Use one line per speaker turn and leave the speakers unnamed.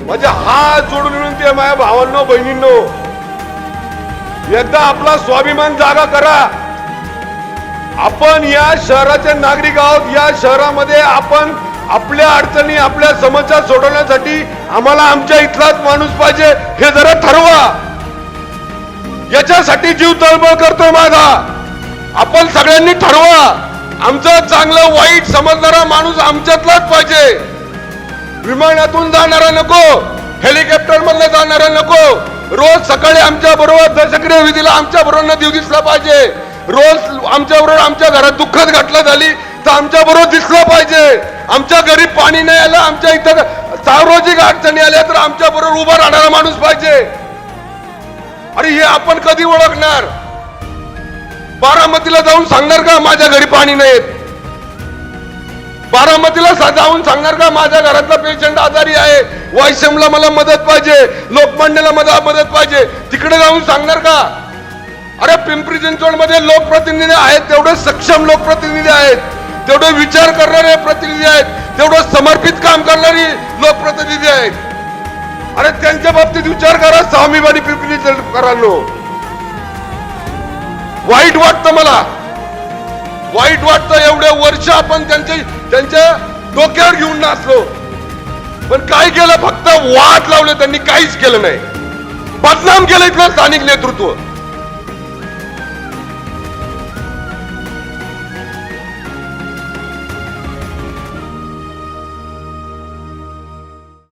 म्हणजे हात जोडून विनंती आहे माझ्या भावांनो बहिणींनो, एकदा आपला स्वाभिमान जागा करा. आपण या शहराचे नागरिक आहोत. या शहरामध्ये आपण आपल्या अडचणी आपल्या समस्या सोडवण्यासाठी आम्हाला आमच्या इथलाच माणूस पाहिजे हे जरा ठरवा. याच्यासाठी जीव तळमळ करतोय माझा. आपण सगळ्यांनी ठरवा. आमचं चांगलं वाईट समजणारा माणूस आमच्यातलाच पाहिजे. विमानातून जाणारा नको, हेलिकॉप्टर मधनं जाणारा नको. रोज सकाळी आमच्या बरोबर दशक्रिया विधीला आमच्या बरोबर दिव दिसला पाहिजे. रोज आमच्या बरोबर आमच्या घरात दुःखद घटना झाली तर आमच्या बरोबर दिसलं पाहिजे. आमच्या घरी पाणी नाही आलं, आमच्या इथं सार्वजनिक अडचणी आल्या तर आमच्या बरोबर उभा राहणारा माणूस पाहिजे. अरे हे आपण कधी ओळखणार? बारामतीला जाऊन सांगणार का माझ्या घरी पाणी नाहीत? बारामतीला जाऊन सांगणार का माझ्या घरातला पेशंट आजारी आहे, वायसमला मला मदत पाहिजे, लोकमान्यला मला मदत पाहिजे, तिकडे जाऊन सांगणार का? अरे पिंपरी चिंचवड मध्ये लोकप्रतिनिधी आहेत, तेवढे सक्षम लोकप्रतिनिधी आहेत, तेवढे विचार करणारे प्रतिनिधी आहेत, तेवढं समर्पित काम करणारी लोकप्रतिनिधी आहेत. अरे त्यांच्या बाबतीत विचार करा. स्वाभिमानी पिंपरी चिंचवडकरांनो, वाईट वाटतं मला, वाईट वाटतं. एवढे वर्ष आपण त्यांच्या डोक्यावर घेऊन नाचलो, पण काय केलं? फक्त वाद लावले त्यांनी, काहीच केलं नाही. बदनाम केलं इथलं स्थानिक नेतृत्व.